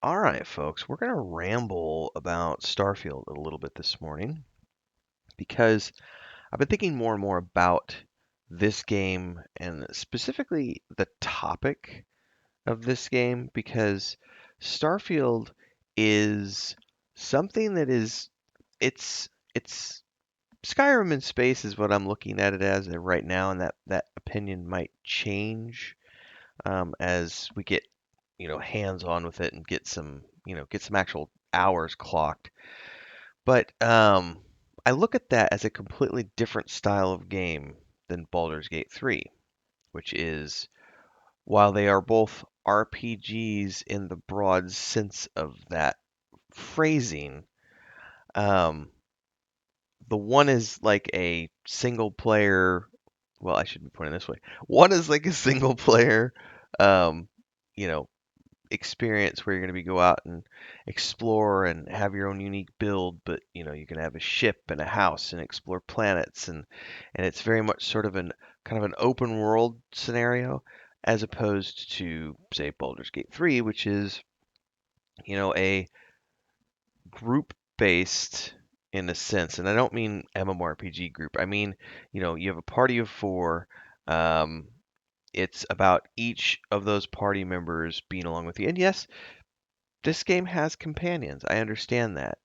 All right, folks, we're going to ramble about Starfield a little bit this morning because I've been thinking more and more about this game and specifically the topic of this game because Starfield is something that is it's Skyrim in space is what I'm looking at it as right now, and that opinion might change as we get hands on with it and get some actual hours clocked. But I look at that as a completely different style of game than Baldur's Gate 3, which is, while they are both RPGs in the broad sense of that phrasing, um, the one is like a single player. Well, I should be putting it this way. One is like a single player, um, you know, experience where you're going to be go out and explore and have your own unique build, but you can have a ship and a house and explore planets, and it's very much sort of an kind of an open world scenario as opposed to say Baldur's Gate 3, which is a group based in a sense, and I don't mean MMORPG group. I mean, you have a party of four. Um, it's about each of those party members being along with you. And yes, this game has companions. I understand that.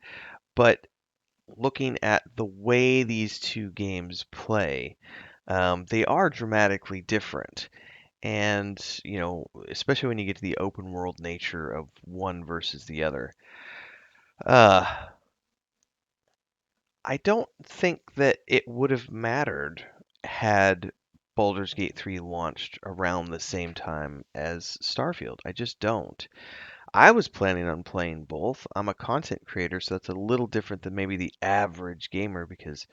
But looking at the way these two games play, they are dramatically different. And, especially when you get to the open world nature of one versus the other. Uh, I don't think that it would have mattered had Baldur's Gate 3 launched around the same time as Starfield. I just don't. I was planning on playing both. I'm a content creator, so that's a little different than maybe the average gamer because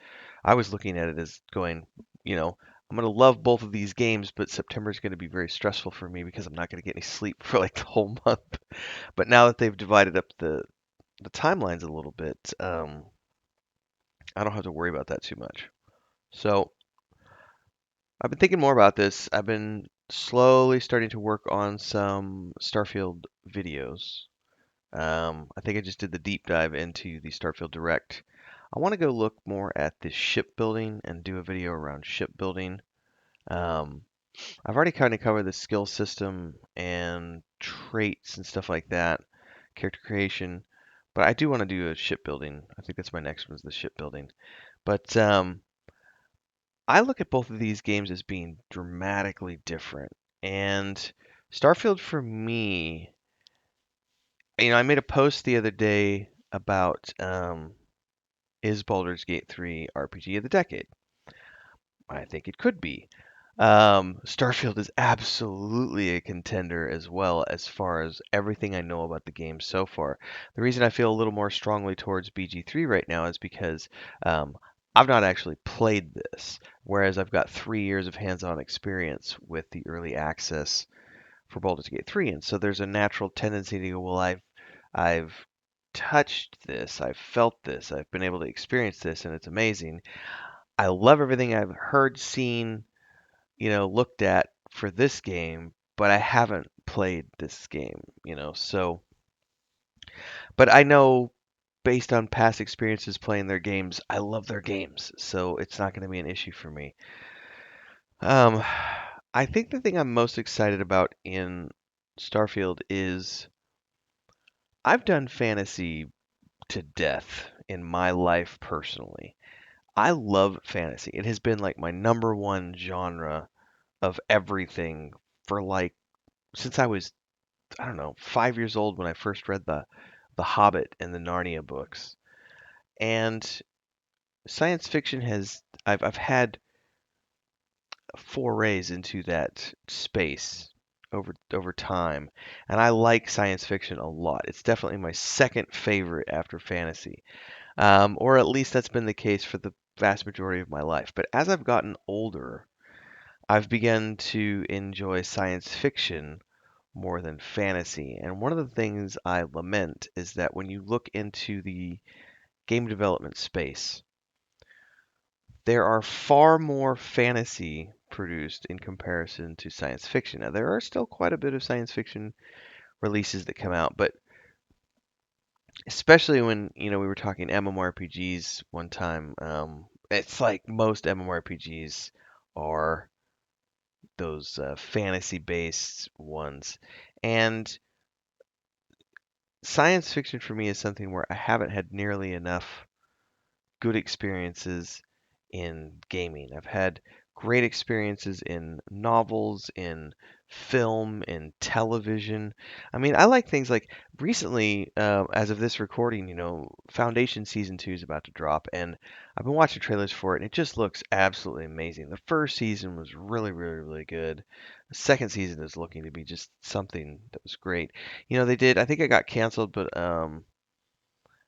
I was looking at it as going, I'm going to love both of these games, but September is going to be very stressful for me because I'm not going to get any sleep for like the whole month. But now that they've divided up the timelines a little bit, I don't have to worry about that too much. So I've been thinking more about this. I've been slowly starting to work on some Starfield videos. I think I just did the deep dive into the Starfield Direct. I want to go look more at the shipbuilding and do a video around shipbuilding. Um, I've already kind of covered the skill system and traits and stuff like that, character creation, but I do want to do a shipbuilding. I think that's my next one is the shipbuilding. But I look at both of these games as being dramatically different. And Starfield for me, I made a post the other day about is Baldur's Gate 3 RPG of the decade? I think it could be. Starfield is absolutely a contender as well as far as everything I know about the game so far. The reason I feel a little more strongly towards BG3 right now is because um, I've not actually played this, whereas I've got 3 years of hands-on experience with the early access for Baldur's Gate 3, and so there's a natural tendency to go, well, I've touched this, I've felt this, I've been able to experience this, and it's amazing. I love everything I've heard, seen, looked at for this game, but I haven't played this game. So, but I know based on past experiences playing their games, I love their games, so it's not going to be an issue for me. Um, I think the thing I'm most excited about in Starfield is I've done fantasy to death in my life personally. I love fantasy. It has been like my number one genre of everything for like since I was, I don't know, 5 years old when I first read the Hobbit and the Narnia books. And science fiction has I've had forays into that space over time, and I like science fiction a lot. It's definitely my second favorite after fantasy. Or at least that's been the case for the vast majority of my life. But as I've gotten older, I've begun to enjoy science fiction more than fantasy. And one of the things I lament is that when you look into the game development space, there are far more fantasy produced in comparison to science fiction. Now, there are still quite a bit of science fiction releases that come out, but especially when we were talking MMORPGs one time. It's like most MMORPGs are those fantasy-based ones, and science fiction for me is something where I haven't had nearly enough good experiences in gaming. I've had great experiences in novels, in film, in television. I mean, I like things like recently, as of this recording, Foundation Season 2 is about to drop, and I've been watching trailers for it, and it just looks absolutely amazing. The first season was really, really, really good. The second season is looking to be just something that was great. They did, I think it got canceled, but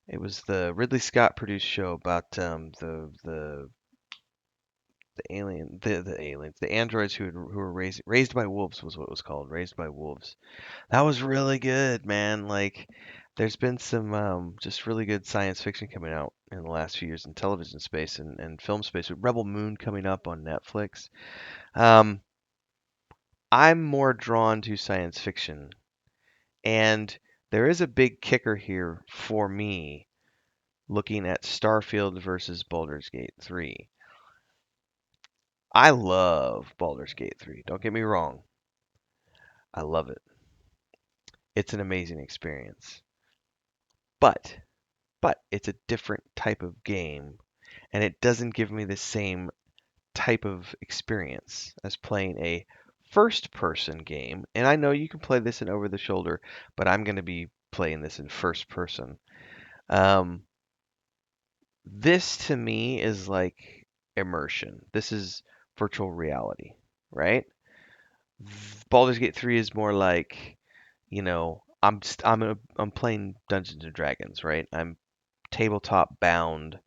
it was the Ridley Scott produced show about the aliens, the androids who were raised by wolves was what it was called, raised by wolves. That was really good, man. Like, there's been some just really good science fiction coming out in the last few years in television space and film space. With Rebel Moon coming up on Netflix, um, I'm more drawn to science fiction, and there is a big kicker here for me looking at Starfield versus Baldur's Gate 3. I love Baldur's Gate 3. Don't get me wrong. I love it. It's an amazing experience. But it's a different type of game and it doesn't give me the same type of experience as playing a first person game. And I know you can play this in over the shoulder, but I'm going to be playing this in first person. Um, this to me is like immersion. This is virtual reality, right? Baldur's Gate 3 is more like, I'm playing Dungeons and Dragons, right? I'm tabletop bound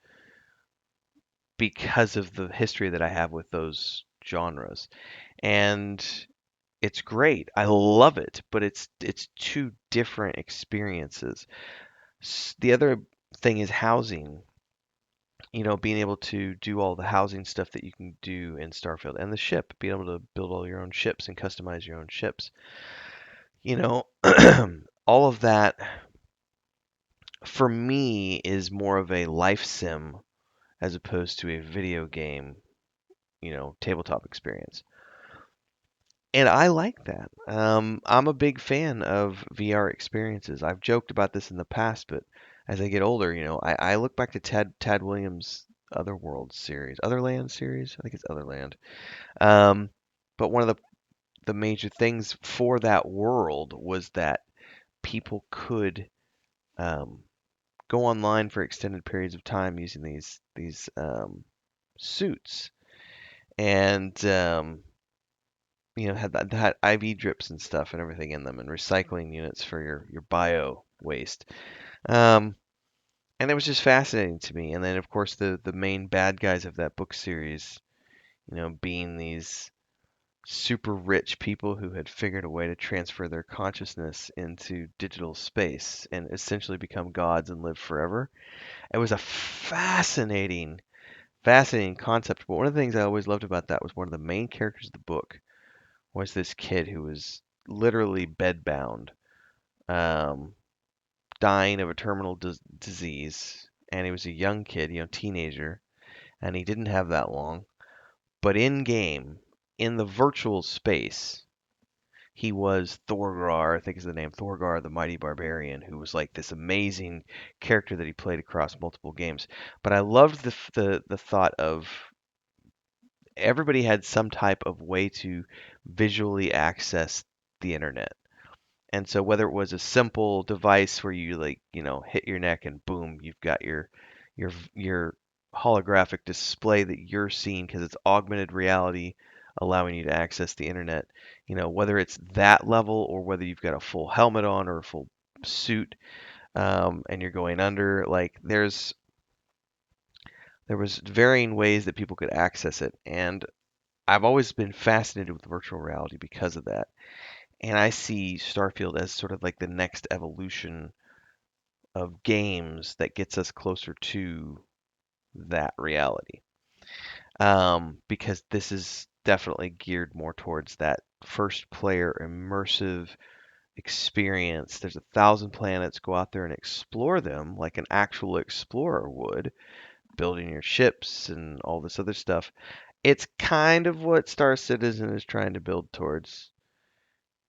because of the history that I have with those genres. And it's great. I love it, but it's two different experiences. The other thing is housing. Being able to do all the housing stuff that you can do in Starfield and the ship, being able to build all your own ships and customize your own ships. You know, all of that for me is more of a life sim as opposed to a video game, tabletop experience. And I like that. I'm a big fan of VR experiences. I've joked about this in the past, but as I get older, I look back to Tad Williams' Otherworld series, Otherland series. I think it's Otherland. Um, but one of the major things for that world was that people could um, go online for extended periods of time using these suits, and had that IV drips and stuff and everything in them, and recycling units for your bio waste. Um, and it was just fascinating to me. And then of course the main bad guys of that book series, being these super rich people who had figured a way to transfer their consciousness into digital space and essentially become gods and live forever. It was a fascinating concept. But one of the things I always loved about that was one of the main characters of the book was this kid who was literally bedbound, um, dying of a terminal disease, and he was a young kid, teenager, and he didn't have that long. But in game, in the virtual space, he was Thorgar, I think is the name, Thorgar the Mighty Barbarian, who was like this amazing character that he played across multiple games. But I loved the thought of everybody had some type of way to visually access the internet. And so whether it was a simple device where you like, hit your neck and boom, you've got your holographic display that you're seeing because it's augmented reality allowing you to access the internet. Whether it's that level or whether you've got a full helmet on or a full suit, and you're going under, like there was varying ways that people could access it. And I've always been fascinated with virtual reality because of that. And I see Starfield as sort of like the next evolution of games that gets us closer to that reality. Because this is definitely geared more towards that first player immersive experience. There's 1,000 planets. Go out there and explore them like an actual explorer would, building your ships and all this other stuff. It's kind of what Star Citizen is trying to build towards.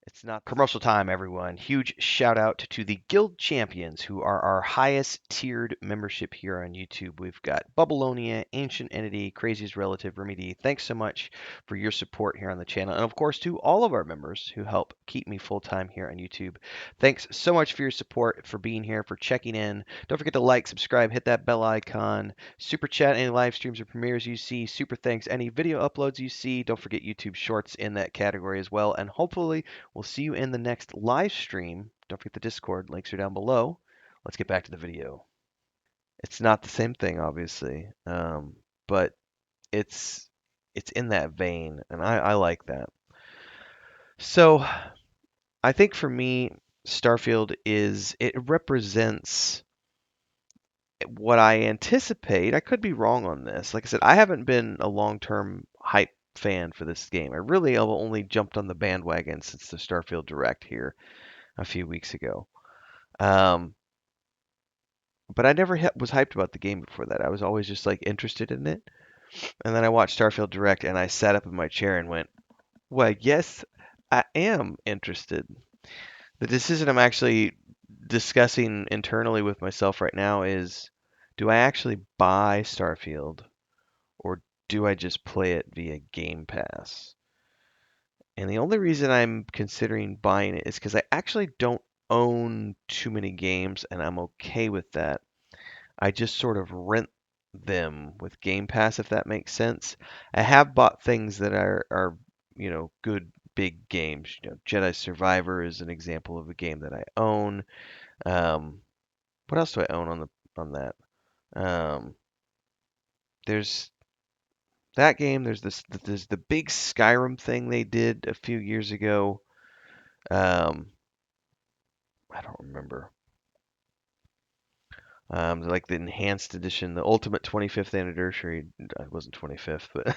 It's not Commercial time, everyone. Huge shout out to the Guild Champions, who are our highest tiered membership here on YouTube. We've got Bubbleonia, Ancient Entity, Crazy's Relative, Remedy. Thanks so much for your support here on the channel. And of course, to all of our members who help keep me full time here on YouTube. Thanks so much for your support, for being here, for checking in. Don't forget to like, subscribe, hit that bell icon, super chat any live streams or premieres you see, super thanks any video uploads you see. Don't forget YouTube Shorts in that category as well. And hopefully, we'll see you in the next live stream. Don't forget the Discord. Links are down below. Let's get back to the video. it's not the same thing, obviously, but it's it's in that vein, and I like that. So I think for me, Starfield is it represents what I anticipate. I could be wrong on this. Like I said, I haven't been a long-term hype fan for this game. I really have only jumped on the bandwagon since the Starfield Direct here a few weeks ago. Um, but I never was hyped about the game before that. I was always just like interested in it. And then I watched Starfield Direct and I sat up in my chair and went, well, yes, I am interested. The decision I'm actually discussing internally with myself right now is, do I actually buy Starfield or do I just play it via Game Pass? And the only reason I'm considering buying it is because I actually don't own too many games and I'm okay with that. I just sort of rent them with Game Pass, if that makes sense. I have bought things that are good big games. Jedi Survivor is an example of a game that I own. Um, what else do I own on that? Um, there's that game. There's the big Skyrim thing they did a few years ago. Um, I don't remember. Like the enhanced edition, the ultimate 25th anniversary. It wasn't 25th, but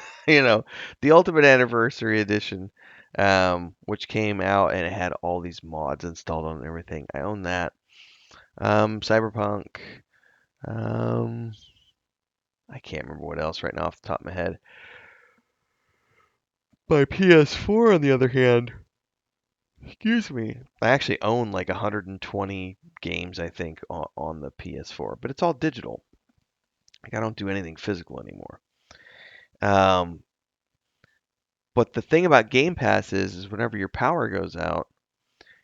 the ultimate anniversary edition, which came out and it had all these mods installed on everything. I own that. Cyberpunk. Um, I can't remember what else right now off the top of my head. My PS4, on the other hand, excuse me, I actually own like 120 games, I think, on the PS4, but it's all digital. Like I don't do anything physical anymore. Um, but the thing about Game Pass is whenever your power goes out,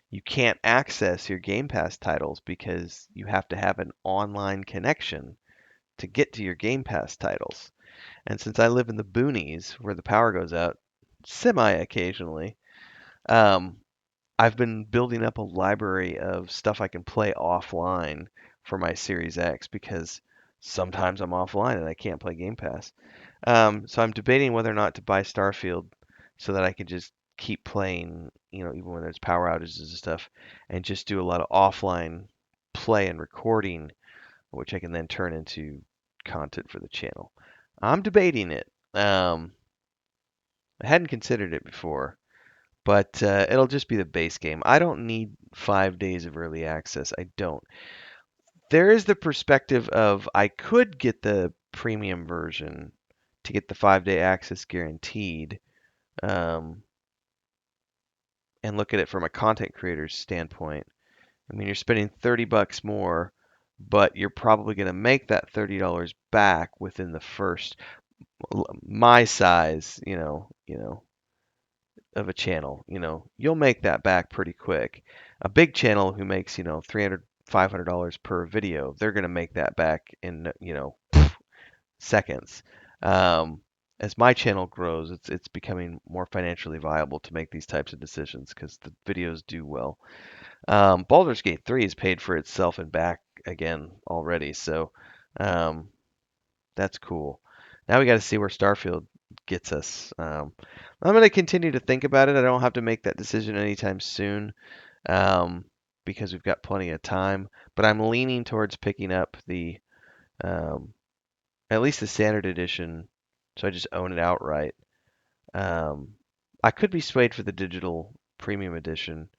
you can't access your Game Pass titles because you have to have an online connection to get to your Game Pass titles. And since I live in the boonies where the power goes out semi occasionally, um, I've been building up a library of stuff I can play offline for my Series X because sometimes I'm offline and I can't play Game Pass. So I'm debating whether or not to buy Starfield so that I can just keep playing, even when there's power outages and stuff, and just do a lot of offline play and recording, which I can then turn into content for the channel. I'm debating it. I hadn't considered it before, but it'll just be the base game. I don't need 5 days of early access. I don't. There is the perspective of I could get the premium version to get the 5 day access guaranteed, um, and look at it from a content creator's standpoint. I mean, you're spending $30 more, but you're probably going to make that $30 back within the first my size, of a channel. You'll make that back pretty quick. A big channel who makes, 300, $500 per video, they're going to make that back in, seconds. Um, as my channel grows, it's becoming more financially viable to make these types of decisions because the videos do well. Baldur's Gate 3 has paid for itself and back again already, so um, that's cool. Now we got to see where Starfield gets us. I'm going to continue to think about it. I don't have to make that decision anytime soon, um, because we've got plenty of time. But I'm leaning towards picking up um, at least the standard edition, so I just own it outright. Um, I could be swayed for the digital premium edition,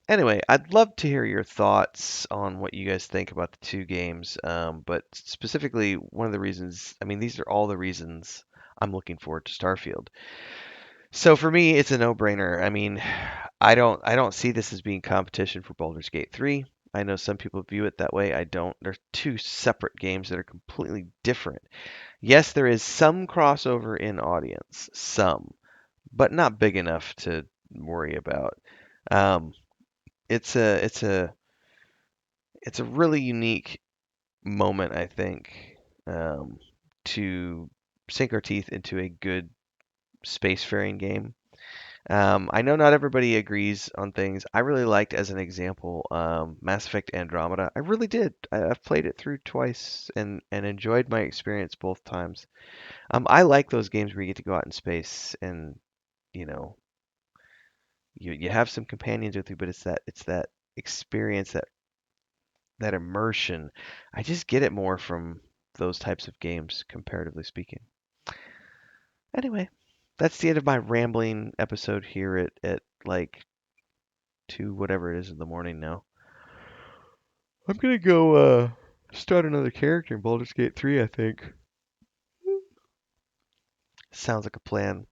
Anyway, I'd love to hear your thoughts on what you guys think about the two games. But specifically, one of the reasons, I mean, these are all the reasons I'm looking forward to Starfield. So for me, it's a no-brainer. I mean, I don't see this as being competition for Baldur's Gate 3. I know some people view it that way. I don't. They're two separate games that are completely different. Yes, there is some crossover in audience, some, but not big enough to worry about. Um, it's a it's a it's a really unique moment, I think, um, to sink our teeth into a good spacefaring game. I know not everybody agrees on things. I really liked, as an example, Mass Effect Andromeda. I really did. I've played it through twice and enjoyed my experience both times. I like those games where you get to go out in space and you know you have some companions with you, but it's that experience, that immersion. I just get it more from those types of games, comparatively speaking. Anyway, that's the end of my rambling episode here at like 2 whatever it is in the morning now. I'm gonna go start another character in Baldur's Gate 3, I think. Sounds like a plan.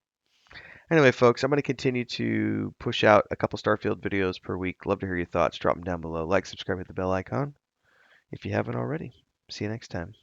Anyway, folks, I'm going to continue to push out a couple Starfield videos per week. Love to hear your thoughts. Drop them down below. Like, subscribe, hit the bell icon if you haven't already. See you next time.